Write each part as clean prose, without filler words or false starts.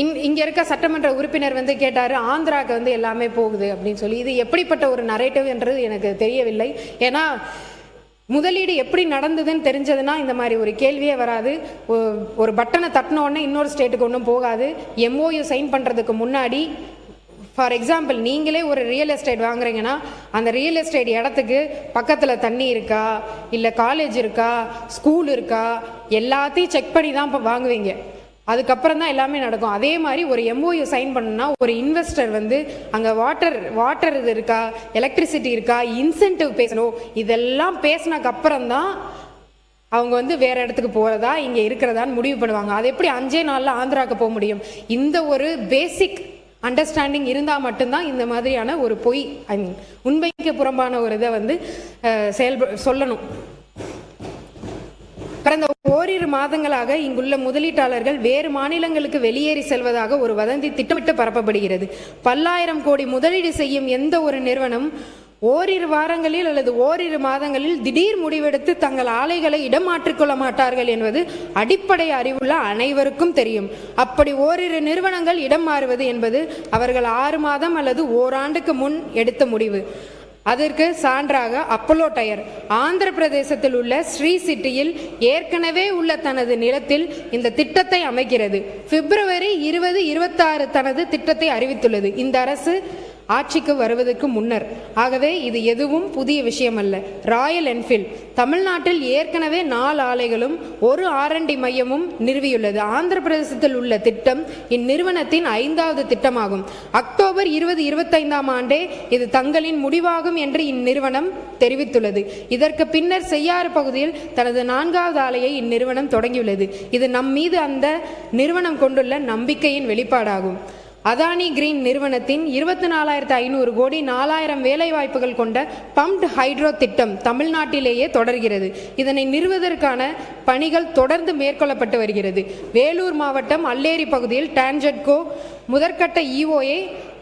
இங்கே இருக்க சட்டமன்ற உறுப்பினர் வந்து கேட்டார், ஆந்திராவுக்கு வந்து எல்லாமே போகுது அப்படின்னு சொல்லி. இது எப்படிப்பட்ட ஒரு நரேட்டிவ் என்றது எனக்கு தெரியவில்லை. ஏன்னா முதலீடு எப்படி நடந்ததுன்னு தெரிஞ்சதுன்னா இந்த மாதிரி ஒரு கேள்வியே வராது. ஒரு பட்டனை தட்டின உடனே இன்னொரு ஸ்டேட்டுக்கு ஒன்றும் போகாது. எம்ஓயு சைன் பண்ணுறதுக்கு முன்னாடி, ஃபார் எக்ஸாம்பிள், நீங்களே ஒரு ரியல் எஸ்டேட் வாங்குறீங்கன்னா அந்த ரியல் எஸ்டேட் இடத்துக்கு பக்கத்தில் தண்ணி இருக்கா, இல்லை காலேஜ் இருக்கா, ஸ்கூல் இருக்கா, எல்லாத்தையும் செக் பண்ணி தான் இப்போ வாங்குவீங்க. அதுக்கப்புறம் தான் எல்லாமே நடக்கும். அதே மாதிரி ஒரு எம்ஓயு சைன் பண்ணணும்னா ஒரு இன்வெஸ்டர் வந்து அங்கே வாட்டர் இது இருக்கா, எலக்ட்ரிசிட்டி இருக்கா, இன்சென்டிவ் பேசணும், இதெல்லாம் பேசினதுக்கப்புறம் தான் அவங்க வந்து வேற இடத்துக்கு போகிறதா இங்கே இருக்கிறதான்னு முடிவு பண்ணுவாங்க. அது எப்படி 5 நாளில் ஆந்திராவுக்கு போக முடியும்? இந்த ஒரு பேசிக் அண்டர்ஸ்டாண்டிங் இருந்தால் மட்டும்தான் இந்த மாதிரியான ஒரு பொய், ஐ மீன் உண்மைக்கு புறம்பான ஒரு இதை வந்து சொல்லணும். கடந்த ஓரிரு மாதங்களாக இங்குள்ள முதலீட்டாளர்கள் வேறு மாநிலங்களுக்கு வெளியேறி செல்வதாக ஒரு வதந்தி திட்டமிட்டு பரப்பப்படுகிறது. பல்லாயிரம் கோடி முதலீடு செய்யும் எந்த ஒரு நிறுவனம் ஓரிரு வாரங்களில் அல்லது ஓரிரு மாதங்களில் திடீர் முடிவெடுத்து தங்கள் ஆலைகளை இடம் மாற்றிக்கொள்ள மாட்டார்கள் என்பது அடிப்படை அறிவுள்ள அனைவருக்கும் தெரியும். அப்படி ஓரிரு நிறுவனங்கள் இடம் மாறுவது என்பது அவர்கள் 6 மாதம் அல்லது ஓராண்டுக்கு முன் எடுத்த முடிவு. அதற்கு சான்றாக அப்போலோ டயர் ஆந்திர பிரதேசத்தில் உள்ள ஸ்ரீ சிட்டியில் ஏற்கனவே உள்ள தனது நிலத்தில் இந்த திட்டத்தை அமைக்கிறது. பிப்ரவரி 2026 தனது திட்டத்தை அறிவித்துள்ளது, இந்த அரசு ஆட்சிக்கு வருவதற்கு முன்னர். ஆகவே இது எதுவும் புதிய விஷயம் அல்ல. ராயல் என்ஃபீல்ட் தமிழ்நாட்டில் ஏற்கனவே 4 ஆலைகளும் 1 R&D மையமும் நிறுவியுள்ளது. ஆந்திர பிரதேசத்தில் உள்ள திட்டம் இந்நிறுவனத்தின் 5வது திட்டமாகும். அக்டோபர் 2025 ஆண்டே இது தங்களின் முடிவாகும் என்று இந்நிறுவனம் தெரிவித்துள்ளது. இதற்கு பின்னர் செய்யாறு பகுதியில் தனது 4வது ஆலையை இந்நிறுவனம் தொடங்கியுள்ளது. இது நம் மீது அந்த நிறுவனம் கொண்டுள்ள நம்பிக்கையின் வெளிப்பாடாகும். அதானி கிரீன் நிறுவனத்தின் 24,500 கோடி 4000 வேலைவாய்ப்புகள் கொண்ட பம்ப்டு ஹைட்ரோ திட்டம் தமிழ்நாட்டிலேயே தொடர்கிறது. இதனை நிறுவுவதற்கான பணிகள் தொடர்ந்து மேற்கொள்ளப்பட்டு வருகிறது. வேலூர் மாவட்டம் அல்லேரி பகுதியில் டான்ஜெட்கோ முதற்கட்ட EOயை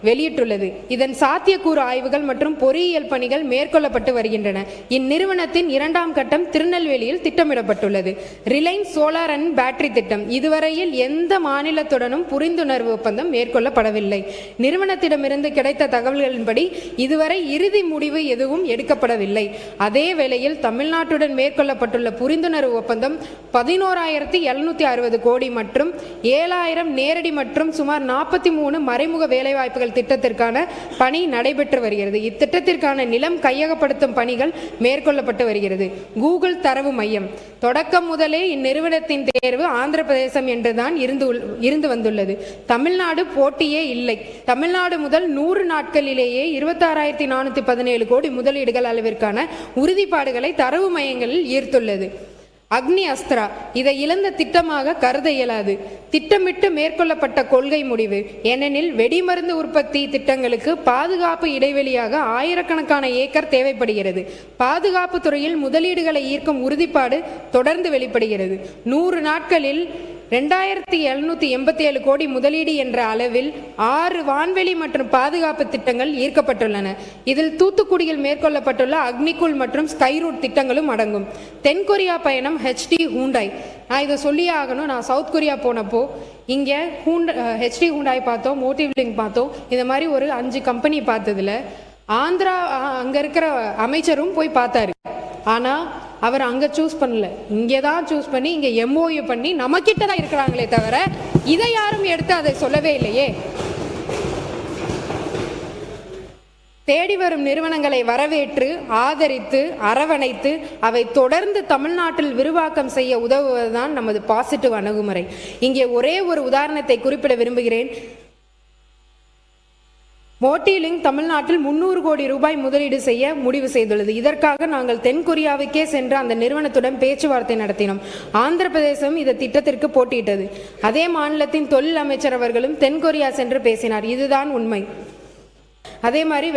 வெளியிட்டுள்ளது. இதன் சாத்தியக்கூறு ஆய்வுகள் மற்றும் பொறியியல் பணிகள் மேற்கொள்ளப்பட்டு வருகின்றன. இந்நிறுவனத்தின் 2ஆம் கட்டம் திருநெல்வேலியில் திட்டமிடப்பட்டுள்ளது. ரிலையன்ஸ் சோலார் அண்ட் பேட்டரி திட்டம் இதுவரையில் எந்த மாநிலத்துடனும் புரிந்துணர்வு ஒப்பந்தம் மேற்கொள்ளப்படவில்லை. நிறுவனத்திடமிருந்து கிடைத்த தகவல்களின்படி இதுவரை இறுதி முடிவு எதுவும் எடுக்கப்படவில்லை. அதே வேளையில் தமிழ்நாட்டுடன் மேற்கொள்ளப்பட்டுள்ள புரிந்துணர்வு ஒப்பந்தம் 11,760 கோடி மற்றும் 7,000 நேரடி மற்றும் சுமார் 43 மறைமுக வேலைவாய்ப்புகள் திட்டத்திற்கான பணி நடைபெற்று வருகிறது. இத்திட்டத்திற்கான நிலம் கையகப்படுத்தும் பணிகள் மேற்கொள்ளப்பட்டு வருகிறது. கூகுள் தரவு மையம் தொடக்கம் முதலே இந்நிறுவனத்தின் தேர்வு ஆந்திர பிரதேசம் என்றுதான் இருந்து வந்துள்ளது. தமிழ்நாடு போட்டியே இல்லை. தமிழ்நாடு முதல் 100 நாட்களிலேயே 26,417 கோடி முதலீடுகள் அளவிற்கான உறுதிப்பாடுகளை தரவு மையங்களில் ஈர்த்துள்ளது. அக்னி அஸ்திரா இதை இழந்த திட்டமாக கருத இயலாது. திட்டமிட்டு மேற்கொள்ளப்பட்ட கொள்கை முடிவு. ஏனெனில் வெடிமருந்து உற்பத்தி திட்டங்களுக்கு பாதுகாப்பு இடைவெளியாக ஆயிரக்கணக்கான ஏக்கர் தேவைப்படுகிறது. பாதுகாப்பு துறையில் முதலீடுகளை ஈர்க்கும் உறுதிப்பாடு தொடர்ந்து வெளிப்படுகிறது. 100 நாட்களில் 2,787 கோடி முதலீடு என்ற அளவில் 6 வான்வெளி மற்றும் பாதுகாப்பு திட்டங்கள் ஈர்க்கப்பட்டுள்ளன. இதில் தூத்துக்குடியில் மேற்கொள்ளப்பட்டுள்ள அக்னிகுல் மற்றும் ஸ்கைரூட் திட்டங்களும் அடங்கும். தென்கொரியா பயணம் HD ஹூண்டாய். நான் இதை சொல்லியே ஆகணும். நான் சவுத் கொரியா போனப்போ இங்கே HD ஹூண்டாய் பார்த்தோம், மோட்டிவ் லிங்க் பார்த்தோம். இந்த மாதிரி ஒரு 5 கம்பெனி பார்த்ததுல ஆந்திரா அங்கே இருக்கிற அமைச்சரும் போய் பார்த்தாரு. ஆனால் அவர் அங்கே சூஸ் பண்ணல, இங்கே தான் சூஸ் பண்ணி இங்கே MOU பண்ணி நமக்கிட்ட தான் இருக்கிறாங்களே தவிர இதை யாரும் எடுத்து அதை சொல்லவே இல்லையே. தேடி வரும் நிறுவனங்களை வரவேற்று ஆதரித்து அரவணைத்து அவை தொடர்ந்து தமிழ்நாட்டில் விரிவாக்கம் செய்ய உதவுவதுதான் நமது பாசிட்டிவ் அணுகுமுறை. இங்கே ஒரே ஒரு உதாரணத்தை குறிப்பிட விரும்புகிறேன். மோட்டிலிங்க் தமிழ்நாட்டில் 300 கோடி ரூபாய் முதலீடு செய்ய முடிவு செய்துள்ளது. இதற்காக நாங்கள் தென்கொரியாவுக்கே சென்று அந்த நிறுவனத்துடன் பேச்சுவார்த்தை நடத்தினோம். ஆந்திர பிரதேசம் இந்த திட்டத்திற்கு போட்டியிட்டது. அதே மாநிலத்தின் தொழில் அமைச்சர் அவர்களும் தென்கொரியா சென்று பேசினார். இதுதான் உண்மை. அதே மாதிரி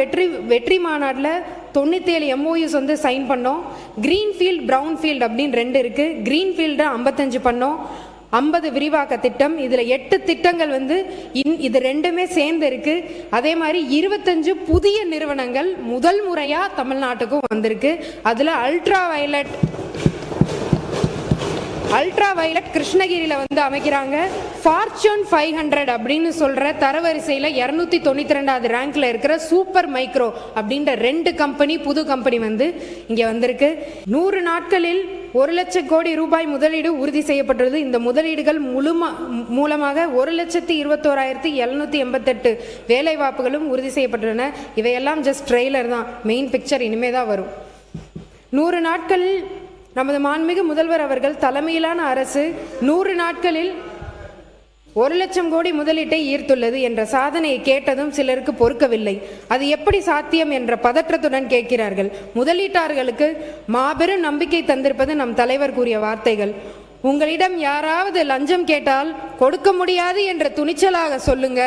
வெற்றி மாநாட்டில் 97 MOUs வந்து சைன் பண்ணோம். கிரீன்ஃபீல்ட் ப்ரௌன்ஃபீல்ட் அப்படின்னு 2 இருக்கு. கிரீன்ஃபீல்டு 55 பண்ணோம். 50 விரிவாக்க திட்டம். இதில் 8 திட்டங்கள் வந்து இது 2மே சேர்ந்து இருக்கு. அதே மாதிரி 25 புதிய நிறுவனங்கள் முதல் முறையாக தமிழ்நாட்டுக்கும் வந்திருக்கு. அதில் அல்ட்ரா வயலட் அல்ட்ரா வயலட் கிருஷ்ணகிரியில வந்து அமைக்கிறாங்க. ஃபார்ச்சூன் 500 அப்படின்னு சொல்ற தரவரிசையில் 292வது ரேங்க்ல இருக்கிற சூப்பர் மைக்ரோ அப்படின்ற 2 கம்பெனி, புது கம்பெனி வந்து இங்க வந்திருக்கு. 100 நாட்களில் 1,00,000 கோடி ரூபாய் முதலீடு உறுதி செய்யப்பட்டுள்ளது. இந்த முதலீடுகள் மூலமாக 1,21,788 வேலை வாய்ப்புகளும் உறுதி செய்யப்பட்டுள்ளன. இவையெல்லாம் ஜஸ்ட் ட்ரெய்லர் தான், மெயின் பிக்சர் இனிமே தான் வரும். 100 நாட்களில் நமது மாண்புமிகு முதல்வர் அவர்கள் தலைமையிலான அரசு 100 நாட்களில் 1,00,000 கோடி முதலீட்டை ஈர்த்துள்ளது என்ற சாதனையை கேட்டதும் சிலருக்கு பொறுக்கவில்லை. அது எப்படி சாத்தியம் என்ற பதற்றத்துடன் கேட்கிறார்கள். முதலீட்டாளர்களுக்கு மாபெரும் நம்பிக்கை தந்திருப்பது நம் தலைவர் கூறிய வார்த்தைகள். உங்களிடம் யாராவது லஞ்சம் கேட்டால் கொடுக்க முடியாது என்ற துணிச்சலாக சொல்லுங்க,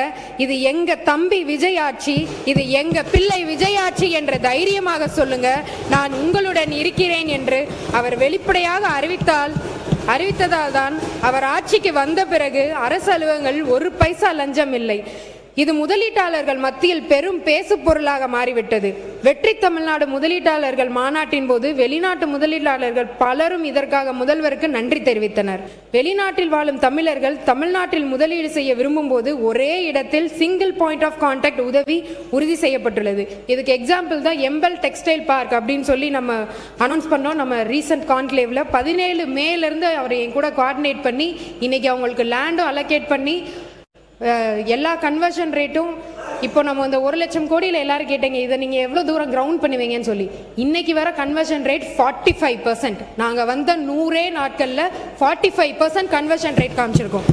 இது எங்க தம்பி விஜய் ஆட்சி, இது எங்க பிள்ளை விஜய் ஆட்சி என்ற தைரியமாக சொல்லுங்க, நான் உங்களுடன் இருக்கிறேன் என்று அவர் வெளிப்படையாக அறிவித்ததால் தான் அவர் ஆட்சிக்கு வந்த பிறகு அரசு அலுவலகங்கள் 1 பைசா லஞ்சம் இல்லை. இது முதலீட்டாளர்கள் மத்தியில் பெரும் பேசு பொருளாக மாறிவிட்டது. வெற்றி தமிழ்நாடு முதலீட்டாளர்கள் மாநாட்டின் போது வெளிநாட்டு முதலீட்டாளர்கள் பலரும் இதற்காக முதல்வருக்கு நன்றி தெரிவித்தனர். வெளிநாட்டில் வாழும் தமிழர்கள் தமிழ்நாட்டில் முதலீடு செய்ய விரும்பும் போது ஒரே இடத்தில் சிங்கிள் பாயிண்ட் ஆஃப் கான்டாக்ட் உதவி உறுதி செய்யப்பட்டுள்ளது. இதுக்கு எக்ஸாம்பிள் தான் எம்பல் டெக்ஸ்டைல் பார்க் அப்படின்னு சொல்லி நம்ம அனௌன்ஸ் பண்ணோம். நம்ம ரீசன்ட் கான்க்ளேவ்ல 17 மேலேருந்து அவர் என் கூட கோஆர்டினேட் பண்ணி இன்னைக்கு அவங்களுக்கு லேண்டும் அலோகேட் பண்ணி எல்லா கன்வர்ஷன் ரேட்டும் இப்போ நம்ம இந்த 1,00,000 கோடியில் எல்லாரும் கேட்டீங்க, இதை நீங்கள் எவ்வளோ தூரம் கிரவுண்ட் பண்ணுவீங்கன்னு சொல்லி. இன்னைக்கு வர கன்வர்ஷன் ரேட் 45%. நாங்கள் வந்த 100 நாட்களில் 45% கன்வர்ஷன் ரேட் காமிச்சிருக்கோம்.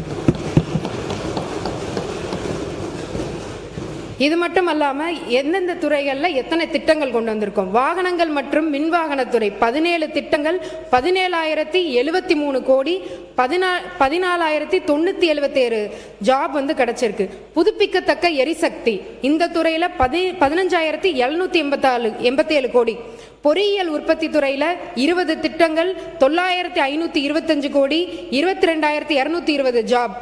இது மட்டும் அல்லாமல் எந்தெந்த துறைகளில் எத்தனை திட்டங்கள் கொண்டு வந்திருக்கோம். வாகனங்கள் மற்றும் மின்வாகனத்துறை 17 திட்டங்கள், 17,073 கோடி, 14,977 ஜாப் வந்து கிடைச்சிருக்கு. புதுப்பிக்கத்தக்க எரிசக்தி இந்த துறையில் 15,787 கோடி. பொறியியல் உற்பத்தி துறையில் 20 திட்டங்கள், 9,525 கோடி, 22,220 ஜாப்.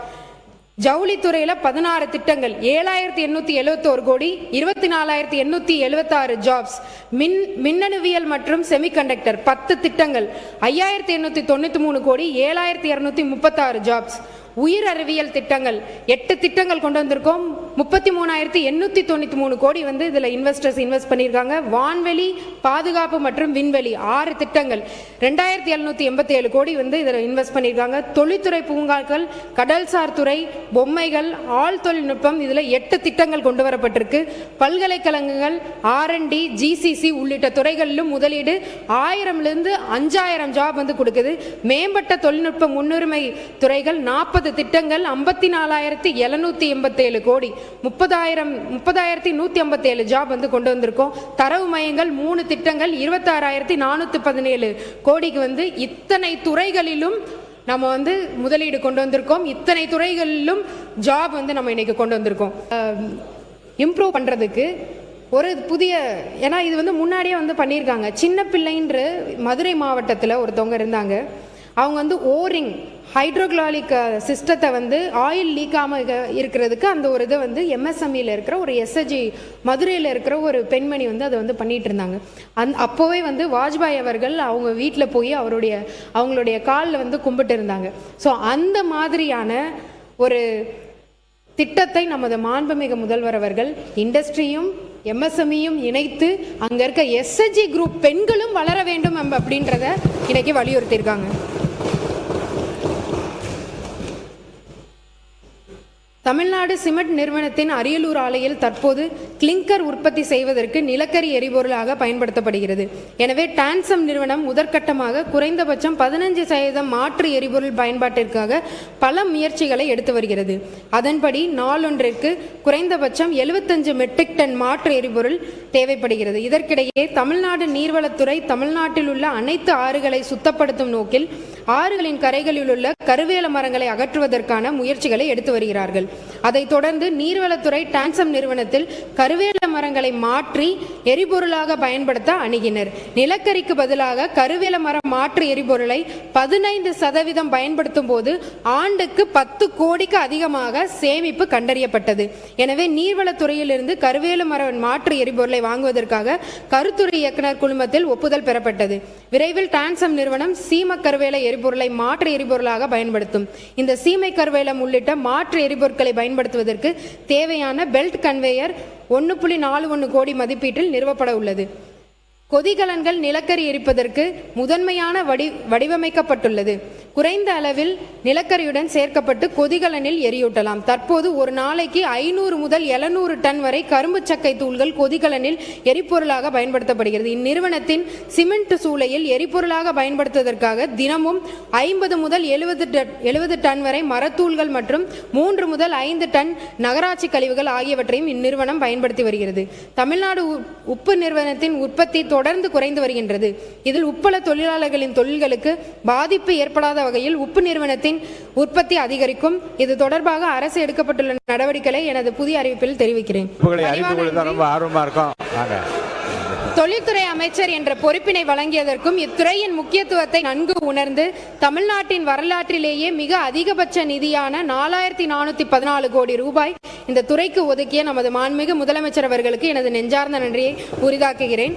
ஜவுளித்துறையில் 16 திட்டங்கள், 7,871 கோடி, 24,876 ஜாப்ஸ். மின்னணுவியல் மற்றும் செமிகண்டக்டர் 10 திட்டங்கள், 5,893 கோடி, 7,236 ஜாப்ஸ். உயிர் அறிவியல் திட்டங்கள் 8 திட்டங்கள் கொண்டு வந்திருக்கோம். 33,893 கோடி வந்து இதில் இன்வெஸ்டர்ஸ் இன்வெஸ்ட் பண்ணியிருக்காங்க. வான்வெளி பாதுகாப்பு மற்றும் விண்வெளி 6 திட்டங்கள், 2,787 கோடி வந்து இதில் இன்வெஸ்ட் பண்ணியிருக்காங்க. தொழில்துறை பூங்காக்கள், கடல்சார் துறை, பொம்மைகள், ஆள் தொழில்நுட்பம் இதில் 8 திட்டங்கள் கொண்டு வரப்பட்டிருக்கு. பல்கலைக்கழகங்கள், R&D, GCC உள்ளிட்ட துறைகளிலும் முதலீடு 1000லிருந்து 5,000 ஜாப் வந்து கொடுக்குது. மேம்பட்ட தொழில்நுட்ப முன்னுரிமை துறைகள் 40 திட்டங்கள், 54,787 கோடி, 30,157 ஜாப் வந்து கொண்டு வந்திருக்கோம். தரவு மையங்கள் 3 திட்டங்கள், 26,417 கோடிக்கு வந்து இத்தனை துறைகளிலும் நம்ம வந்து முதலீடு கொண்டு வந்திருக்கோம். இத்தனை துறைகளிலும் ஜாப் வந்து நம்ம இன்னைக்கு கொண்டு வந்திருக்கோம். இம்ப்ரூவ் பண்றதுக்கு ஒரு புதிய, ஏன்னா இது வந்து முன்னாடியே வந்து பண்ணியிருக்காங்க. சின்ன பிள்ளைன்ற மதுரை மாவட்டத்தில் ஒருத்தவங்க இருந்தாங்க. அவங்க வந்து ஓரிங் ஹைட்ரோக்ளாலிக் சிஸ்டத்தை வந்து ஆயில் லீக்காமல் இருக்கிறதுக்கு அந்த ஒரு இதை வந்து MSMEயில் இருக்கிற ஒரு SHG மதுரையில் இருக்கிற ஒரு பெண்மணி வந்து அதை வந்து பண்ணிட்டு இருந்தாங்க. அப்போவே வந்து வாஜ்பாய் அவர்கள் அவங்க வீட்டில் போய் அவங்களுடைய காலில் வந்து கும்பிட்டு இருந்தாங்க. ஸோ அந்த மாதிரியான ஒரு திட்டத்தை நமது மாண்புமிகு முதல்வர் அவர்கள் இண்டஸ்ட்ரியும் MSMEயும் இணைத்து அங்கே இருக்க SHG குரூப் பெண்களும் வளர வேண்டும் அப்படின்றத இன்னைக்கு வலியுறுத்தியிருக்காங்க. தமிழ்நாடு சிமெண்ட் நிறுவனத்தின் அரியலூர் ஆலையில் தற்போது கிளிங்கர் உற்பத்தி செய்வதற்கு நிலக்கரி எரிபொருளாக பயன்படுத்தப்படுகிறது. எனவே டான்சம் நிறுவனம் முதற்கட்டமாக குறைந்தபட்சம் 15% மாற்று எரிபொருள் பயன்பாட்டிற்காக பல முயற்சிகளை எடுத்து வருகிறது. அதன்படி நாளொன்றிற்கு குறைந்தபட்சம் 75 மெட்ரிக் டன் மாற்று எரிபொருள் தேவைப்படுகிறது. இதற்கிடையே தமிழ்நாடு நீர்வளத்துறை தமிழ்நாட்டில் உள்ள அனைத்து ஆறுகளை சுத்தப்படுத்தும் நோக்கில் ஆறுகளின் கரைகளில் உள்ள கருவேல மரங்களை அகற்றுவதற்கான முயற்சிகளை எடுத்து வருகிறார்கள். அதைத் தொடர்ந்து நீர்வளத்துறை டான்சம் நிறுவனத்தில் கருவேல மரங்களை மாற்றி எரிபொருளாக பயன்படுத்த அணுகினர். நிலக்கரிக்கு பதிலாக கருவேல மரம் மாற்று எரிபொருளை 15% பயன்படுத்தும் போது ஆண்டுக்கு 10 கோடிக்கு அதிகமாக சேமிப்பு கண்டறியப்பட்டது. எனவே நீர்வளத்துறையிலிருந்து கருவேல மர மாற்று எரிபொருளை வாங்குவதற்காக கருத்துறை இயக்குனர் குழுமத்தில் ஒப்புதல் பெறப்பட்டது. விரைவில் டான்சம் நிறுவனம் சீம கருவேல எரிபொருளை மாற்று எரிபொருளாக பயன்படுத்தும். இந்த சீமை கருவேலம் உள்ளிட்ட மாற்று எரிபொருட்களை பயன்படுத்துவதற்கு தேவையான பெல்ட் கன்வேயர் 1.41 கோடி மதிப்பீட்டில் நிறுவப்பட உள்ளது. கொதிகலன்கள் நிலக்கரி எரிப்பதற்கு முதன்மையான வடிவமைக்கப்பட்டுள்ளது. குறைந்த அளவில் நிலக்கரியுடன் சேர்க்கப்பட்டு கொதிகலனில் எரியூட்டலாம். தற்போது ஒரு நாளைக்கு 500 முதல் 700 டன் வரை கரும்பு சக்கை தூள்கள் கொதிகலனில் எரிபொருளாக பயன்படுத்தப்படுகிறது. இந்நிறுவனத்தின் சிமெண்ட் சூளையில் எரிபொருளாக பயன்படுத்துவதற்காக தினமும் 50 முதல் 70 டன் வரை மரத்தூள்கள் மற்றும் 3 முதல் 5 டன் நகராட்சி கழிவுகள் ஆகியவற்றையும் இந்நிறுவனம் பயன்படுத்தி வருகிறது. தமிழ்நாடு உப்பு நிறுவனத்தின் உற்பத்தி தொடர்ந்து குறைந்து வருகின்றது. இதில் உப்பள தொழிலாளர்களின் தொழில்களுக்கு பாதிப்பு ஏற்படாத வகையில் உப்பு நிறுவனத்தின் உற்பத்தி அதிகரிக்கும். இது தொடர்பாக அரசு எடுக்கப்பட்டுள்ள நடவடிக்கைகளை எனது புதிய அறிவிப்பில் தெரிவிக்கிறேன். தொழில்துறை அமைச்சர் என்ற பொறுப்பினை வழங்கியதற்கும் இத்துறையின் முக்கியத்துவத்தை நன்கு உணர்ந்து தமிழ்நாட்டின் வரலாற்றிலேயே மிக அதிகபட்ச நிதியான 4414 கோடி ரூபாய் இந்த துறைக்கு ஒதுக்கிய நமது மாண்புமிகு முதலமைச்சர் அவர்களுக்கு எனது நெஞ்சார்ந்த நன்றியை உரிதாக்குகிறேன்.